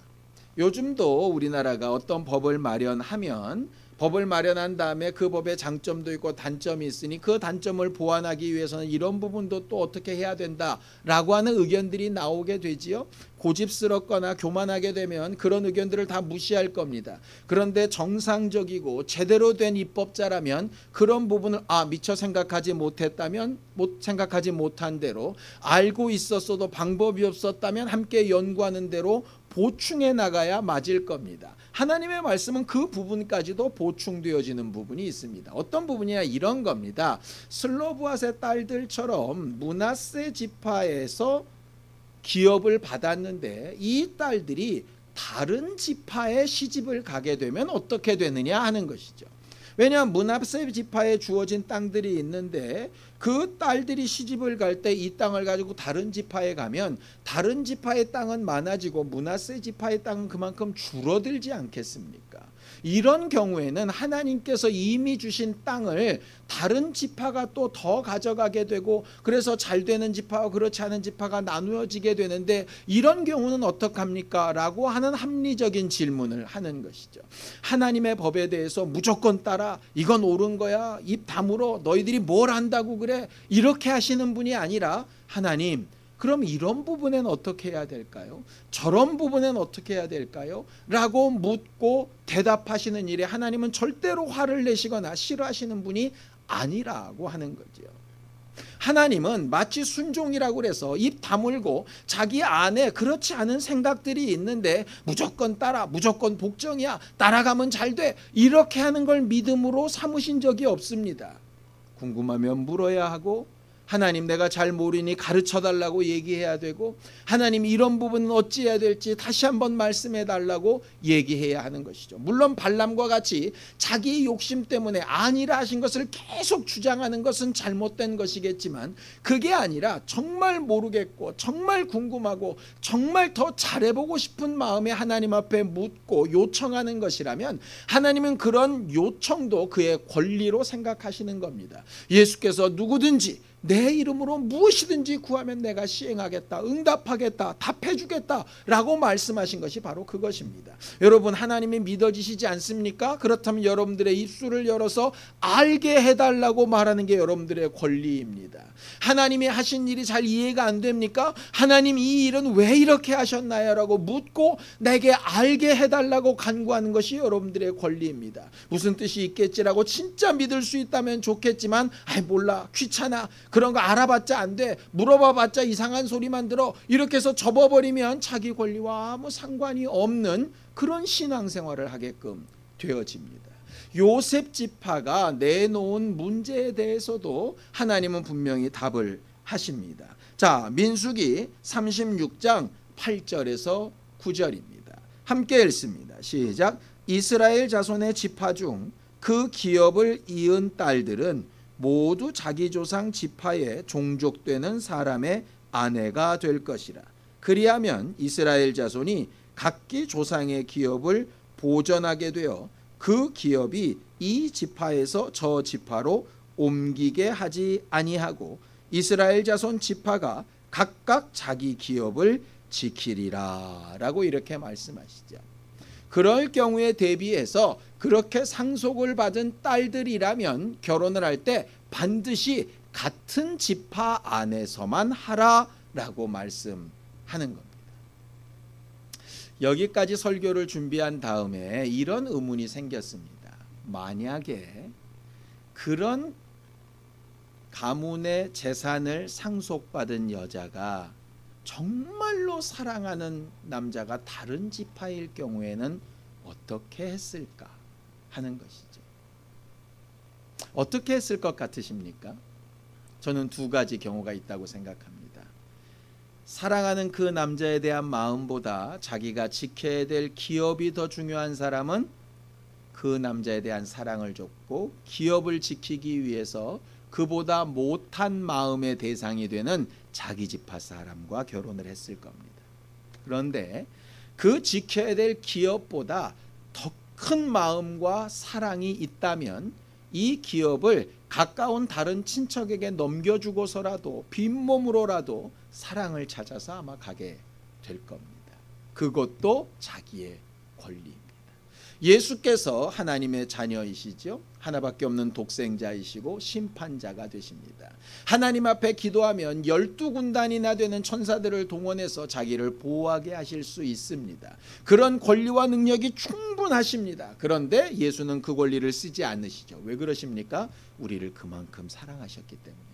요즘도 우리나라가 어떤 법을 마련하면 법을 마련한 다음에 그 법의 장점도 있고 단점이 있으니 그 단점을 보완하기 위해서는 이런 부분도 또 어떻게 해야 된다라고 하는 의견들이 나오게 되지요. 고집스럽거나 교만하게 되면 그런 의견들을 다 무시할 겁니다. 그런데 정상적이고 제대로 된 입법자라면 그런 부분을 미처 생각하지 못했다면, 생각하지 못한 대로, 알고 있었어도 방법이 없었다면 함께 연구하는 대로 보충해 나가야 맞을 겁니다. 하나님의 말씀은 그 부분까지도 보충되어지는 부분이 있습니다. 어떤 부분이냐, 이런 겁니다. 슬로브앗의 딸들처럼 므낫세 지파에서 기업을 받았는데 이 딸들이 다른 지파에 시집을 가게 되면 어떻게 되느냐 하는 것이죠. 왜냐하면 므낫세 지파에 주어진 땅들이 있는데 그 딸들이 시집을 갈 때 이 땅을 가지고 다른 지파에 가면 다른 지파의 땅은 많아지고 므낫세 지파의 땅은 그만큼 줄어들지 않겠습니까? 이런 경우에는 하나님께서 이미 주신 땅을 다른 지파가 또 더 가져가게 되고, 그래서 잘 되는 지파와 그렇지 않은 지파가 나누어지게 되는데 이런 경우는 어떡합니까? 라고 하는 합리적인 질문을 하는 것이죠. 하나님의 법에 대해서 무조건 따라, 이건 옳은 거야, 입 다물어, 너희들이 뭘 안다고 그래, 이렇게 하시는 분이 아니라, 하나님, 그럼 이런 부분엔 어떻게 해야 될까요? 저런 부분엔 어떻게 해야 될까요? 라고 묻고 대답하시는 일에 하나님은 절대로 화를 내시거나 싫어하시는 분이 아니라고 하는 거죠. 하나님은 마치 순종이라고 그래서 입 다물고 자기 안에 그렇지 않은 생각들이 있는데 무조건 따라, 무조건 복종이야, 따라가면 잘 돼, 이렇게 하는 걸 믿음으로 삼으신 적이 없습니다. 궁금하면 물어야 하고, 하나님 내가 잘 모르니 가르쳐 달라고 얘기해야 되고, 하나님 이런 부분은 어찌해야 될지 다시 한번 말씀해 달라고 얘기해야 하는 것이죠. 물론 발람과 같이 자기 욕심 때문에 아니라 하신 것을 계속 주장하는 것은 잘못된 것이겠지만, 그게 아니라 정말 모르겠고 정말 궁금하고 정말 더 잘해보고 싶은 마음에 하나님 앞에 묻고 요청하는 것이라면 하나님은 그런 요청도 그의 권리로 생각하시는 겁니다. 예수께서 누구든지 내 이름으로 무엇이든지 구하면 내가 시행하겠다, 응답하겠다, 답해주겠다 라고 말씀하신 것이 바로 그것입니다. 여러분, 하나님이 믿어지시지 않습니까? 그렇다면 여러분들의 입술을 열어서 알게 해달라고 말하는 게 여러분들의 권리입니다. 하나님이 하신 일이 잘 이해가 안 됩니까? 하나님 이 일은 왜 이렇게 하셨나요? 라고 묻고 내게 알게 해달라고 간구하는 것이 여러분들의 권리입니다. 무슨 뜻이 있겠지라고 진짜 믿을 수 있다면 좋겠지만, 몰라, 귀찮아, 그런 거 알아봤자 안 돼, 물어봐봤자 이상한 소리만 들어, 이렇게 해서 접어버리면 자기 권리와 아무 상관이 없는 그런 신앙생활을 하게끔 되어집니다. 요셉 지파가 내놓은 문제에 대해서도 하나님은 분명히 답을 하십니다. 자, 민수기 36장 8절에서 9절입니다. 함께 읽습니다. 시작. 이스라엘 자손의 지파 중 그 기업을 이은 딸들은 모두 자기 조상 지파에 종족되는 사람의 아내가 될 것이라. 그리하면 이스라엘 자손이 각기 조상의 기업을 보전하게 되어 그 기업이 이 지파에서 저 지파로 옮기게 하지 아니하고 이스라엘 자손 지파가 각각 자기 기업을 지키리라 라고 이렇게 말씀하시죠. 그럴 경우에 대비해서 그렇게 상속을 받은 딸들이라면 결혼을 할 때 반드시 같은 지파 안에서만 하라라고 말씀하는 겁니다. 여기까지 설교를 준비한 다음에 이런 의문이 생겼습니다. 만약에 그런 가문의 재산을 상속받은 여자가 정말로 사랑하는 남자가 다른 지파일 경우에는 어떻게 했을까 하는 것이죠. 어떻게 했을 것 같으십니까? 저는 두 가지 경우가 있다고 생각합니다. 사랑하는 그 남자에 대한 마음보다 자기가 지켜야 될 기업이 더 중요한 사람은 그 남자에 대한 사랑을 줬고, 기업을 지키기 위해서 그보다 못한 마음의 대상이 되는 자기 지파 사람과 결혼을 했을 겁니다. 그런데 그 지켜야 될 기업보다 더 큰 마음과 사랑이 있다면 이 기업을 가까운 다른 친척에게 넘겨주고서라도 빈몸으로라도 사랑을 찾아서 아마 가게 될 겁니다. 그것도 자기의 권리입니다. 예수께서 하나님의 자녀이시죠. 하나밖에 없는 독생자이시고 심판자가 되십니다. 하나님 앞에 기도하면 12군단이나 되는 천사들을 동원해서 자기를 보호하게 하실 수 있습니다. 그런 권리와 능력이 충분하십니다. 그런데 예수는 그 권리를 쓰지 않으시죠. 왜 그러십니까? 우리를 그만큼 사랑하셨기 때문입니다.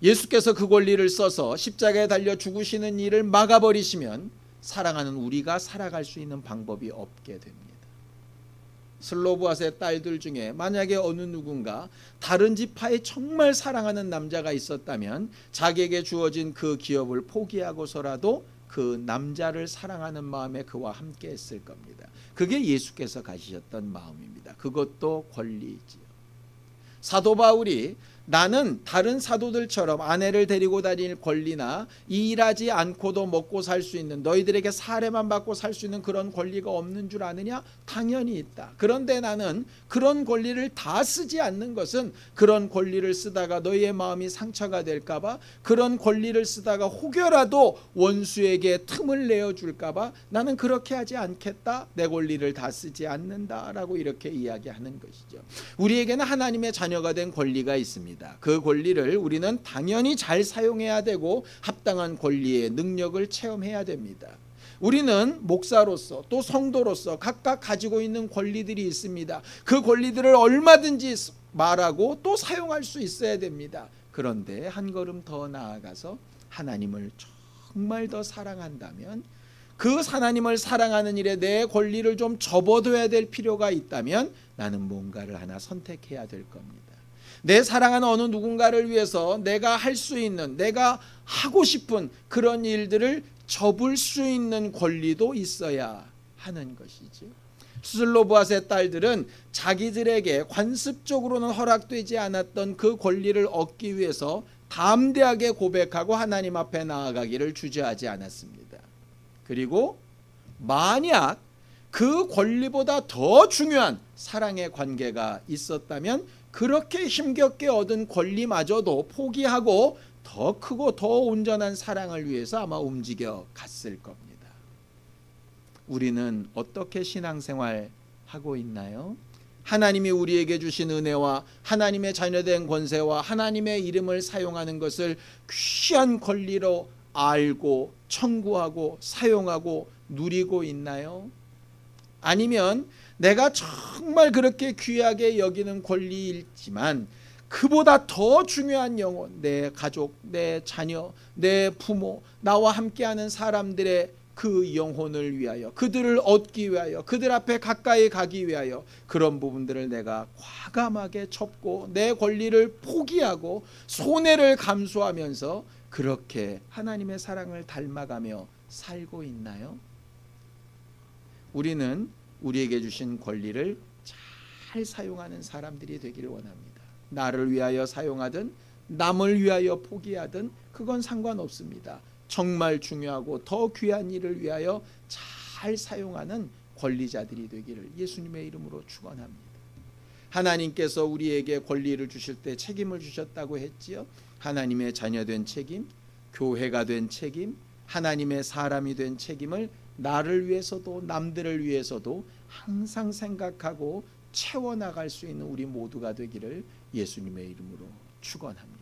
예수께서 그 권리를 써서 십자가에 달려 죽으시는 일을 막아버리시면 사랑하는 우리가 살아갈 수 있는 방법이 없게 됩니다. 슬로브앗의 딸들 중에 만약에 어느 누군가 다른 지파에 정말 사랑하는 남자가 있었다면 자기에게 주어진 그 기업을 포기하고서라도 그 남자를 사랑하는 마음에 그와 함께 했을 겁니다. 그게 예수께서 가지셨던 마음입니다. 그것도 권리이지요. 사도 바울이 나는 다른 사도들처럼 아내를 데리고 다닐 권리나 일하지 않고도 먹고 살 수 있는, 너희들에게 사례만 받고 살 수 있는 그런 권리가 없는 줄 아느냐? 당연히 있다. 그런데 나는 그런 권리를 다 쓰지 않는 것은 그런 권리를 쓰다가 너희의 마음이 상처가 될까 봐, 그런 권리를 쓰다가 혹여라도 원수에게 틈을 내어줄까 봐 나는 그렇게 하지 않겠다. 내 권리를 다 쓰지 않는다라고 이렇게 이야기하는 것이죠. 우리에게는 하나님의 자녀가 된 권리가 있습니다. 그 권리를 우리는 당연히 잘 사용해야 되고 합당한 권리의 능력을 체험해야 됩니다. 우리는 목사로서 또 성도로서 각각 가지고 있는 권리들이 있습니다. 그 권리들을 얼마든지 말하고 또 사용할 수 있어야 됩니다. 그런데 한 걸음 더 나아가서 하나님을 정말 더 사랑한다면, 그 하나님을 사랑하는 일에 내 권리를 좀 접어둬야 될 필요가 있다면 나는 뭔가를 하나 선택해야 될 겁니다. 내 사랑하는 어느 누군가를 위해서 내가 할 수 있는, 내가 하고 싶은 그런 일들을 접을 수 있는 권리도 있어야 하는 것이죠. 슬로브앗의 딸들은 자기들에게 관습적으로는 허락되지 않았던 그 권리를 얻기 위해서 담대하게 고백하고 하나님 앞에 나아가기를 주저하지 않았습니다. 그리고 만약 그 권리보다 더 중요한 사랑의 관계가 있었다면 그렇게 힘겹게 얻은 권리마저도 포기하고 더 크고 더 온전한 사랑을 위해서 아마 움직여 갔을 겁니다. 우리는 어떻게 신앙생활 하고 있나요? 하나님이 우리에게 주신 은혜와 하나님의 자녀된 권세와 하나님의 이름을 사용하는 것을 귀한 권리로 알고 청구하고 사용하고 누리고 있나요? 아니면 내가 정말 그렇게 귀하게 여기는 권리이지만 그보다 더 중요한 영혼, 내 가족, 내 자녀, 내 부모, 나와 함께하는 사람들의 그 영혼을 위하여, 그들을 얻기 위하여, 그들 앞에 가까이 가기 위하여 그런 부분들을 내가 과감하게 접고 내 권리를 포기하고 손해를 감수하면서 그렇게 하나님의 사랑을 닮아가며 살고 있나요? 우리는 우리에게 주신 권리를 잘 사용하는 사람들이 되기를 원합니다. 나를 위하여 사용하든 남을 위하여 포기하든 그건 상관없습니다. 정말 중요하고 더 귀한 일을 위하여 잘 사용하는 권리자들이 되기를 예수님의 이름으로 축원합니다. 하나님께서 우리에게 권리를 주실 때 책임을 주셨다고 했지요. 하나님의 자녀된 책임, 교회가 된 책임, 하나님의 사람이 된 책임을 나를 위해서도 남들을 위해서도 항상 생각하고 채워나갈 수 있는 우리 모두가 되기를 예수님의 이름으로 축원합니다.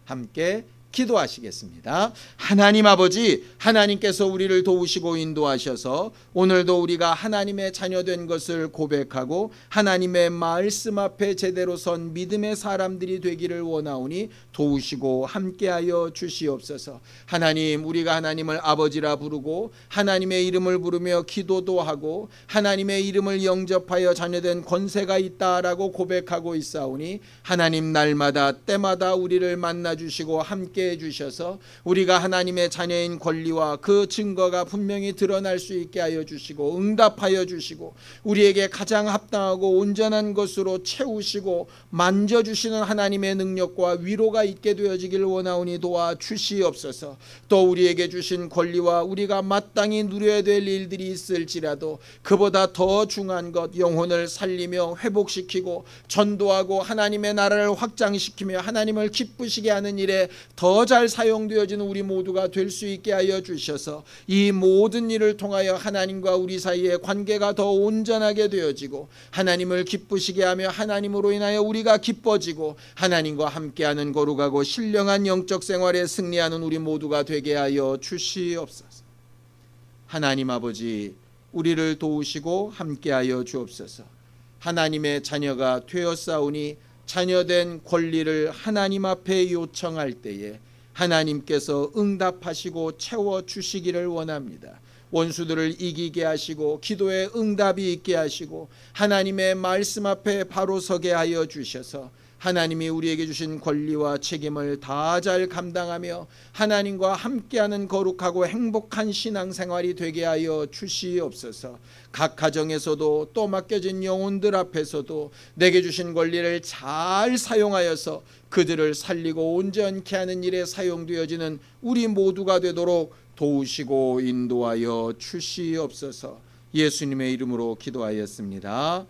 함께 기도하시겠습니다. 하나님 아버지, 하나님께서 우리를 도우시고 인도하셔서 오늘도 우리가 하나님의 자녀된 것을 고백하고 하나님의 말씀 앞에 제대로 선 믿음의 사람들이 되기를 원하오니 도우시고 함께하여 주시옵소서. 하나님, 우리가 하나님을 아버지라 부르고 하나님의 이름을 부르며 기도도 하고 하나님의 이름을 영접하여 자녀된 권세가 있다라고 고백하고 있사오니 하나님, 날마다 때마다 우리를 만나주시고 함께 해주셔서 우리가 하나님의 자녀인 권리와 그 증거가 분명히 드러날 수 있게 하여 주시고 응답하여 주시고 우리에게 가장 합당하고 온전한 것으로 채우시고 만져주시는 하나님의 능력과 위로가 있게 되어지기를 원하오니 도와주시옵소서. 또 우리에게 주신 권리와 우리가 마땅히 누려야 될 일들이 있을지라도 그보다 더 중요한 것, 영혼을 살리며 회복시키고 전도하고 하나님의 나라를 확장시키며 하나님을 기쁘시게 하는 일에 더 잘 사용되어지는 우리 모두가 될 수 있게 하여 주셔서 이 모든 일을 통하여 하나님과 우리 사이의 관계가 더 온전하게 되어지고 하나님을 기쁘시게 하며 하나님으로 인하여 우리가 기뻐지고 하나님과 함께하는 거룩하고 신령한 영적 생활에 승리하는 우리 모두가 되게 하여 주시옵소서. 하나님 아버지, 우리를 도우시고 함께하여 주옵소서. 하나님의 자녀가 되었사오니 자녀된 권리를 하나님 앞에 요청할 때에 하나님께서 응답하시고 채워주시기를 원합니다. 원수들을 이기게 하시고 기도에 응답이 있게 하시고 하나님의 말씀 앞에 바로 서게 하여 주셔서 하나님이 우리에게 주신 권리와 책임을 다 잘 감당하며 하나님과 함께하는 거룩하고 행복한 신앙생활이 되게 하여 주시옵소서. 각 가정에서도 또 맡겨진 영혼들 앞에서도 내게 주신 권리를 잘 사용하여서 그들을 살리고 온전케 하는 일에 사용되어지는 우리 모두가 되도록 도우시고 인도하여 주시옵소서. 예수님의 이름으로 기도하였습니다.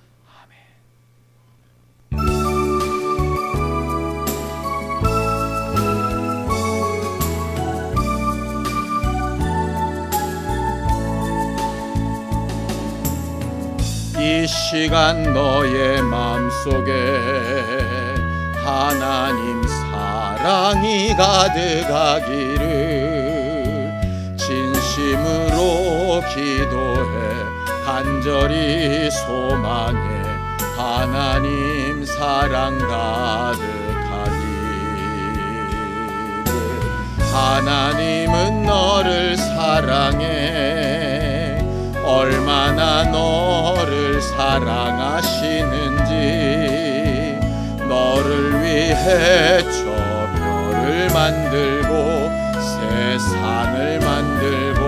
이 시간 너의 마음속에 하나님 사랑이 가득하기를 진심으로 기도해 간절히 소망해 하나님 사랑 가득하기를. 하나님은 너를 사랑해 얼마나 너를 사랑하시는지 너를 위해 저 별을 만들고 세상을 만들고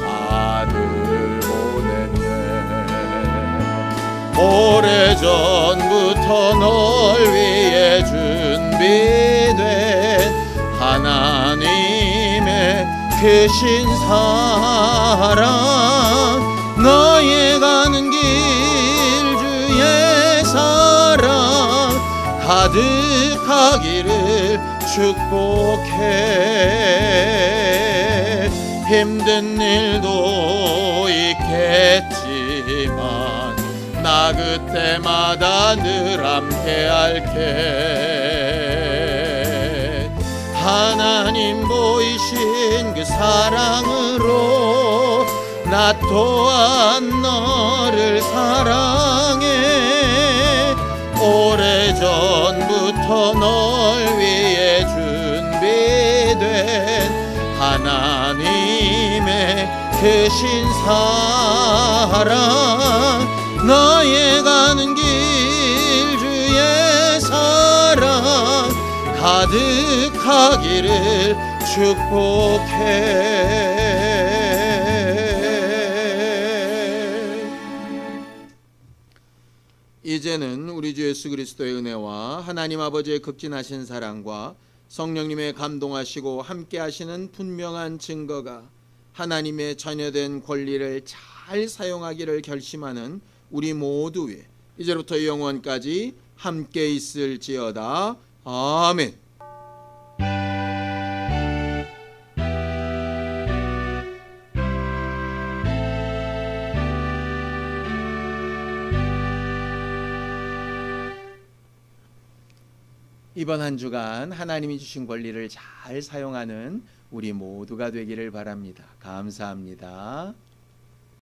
아들을 보냈네. 오래전부터 널 위해 준비된 하나님의 크신 사랑 너의 가는 길 주의 사랑 가득하기를 축복해. 힘든 일도 있겠지만 나 그때마다 늘 함께 할게. 하나님 보이신 그 사랑으로 나 또한 너를 사랑해. 오래전부터 널 위해 준비된 하나님의 크신 사랑 너의 가는 길 주의 사랑 가득하기를 축복해. 이제는 우리 주 예수 그리스도의 은혜와 하나님 아버지의 극진하신 사랑과 성령님의 감동하시고 함께 하시는 분명한 증거가 하나님의 자녀된 권리를 잘 사용하기를 결심하는 우리 모두 위에 이제부터 영원까지 함께 있을지어다. 아멘. 이번 한 주간 하나님이 주신 권리를 잘 사용하는 우리 모두가 되기를 바랍니다. 감사합니다.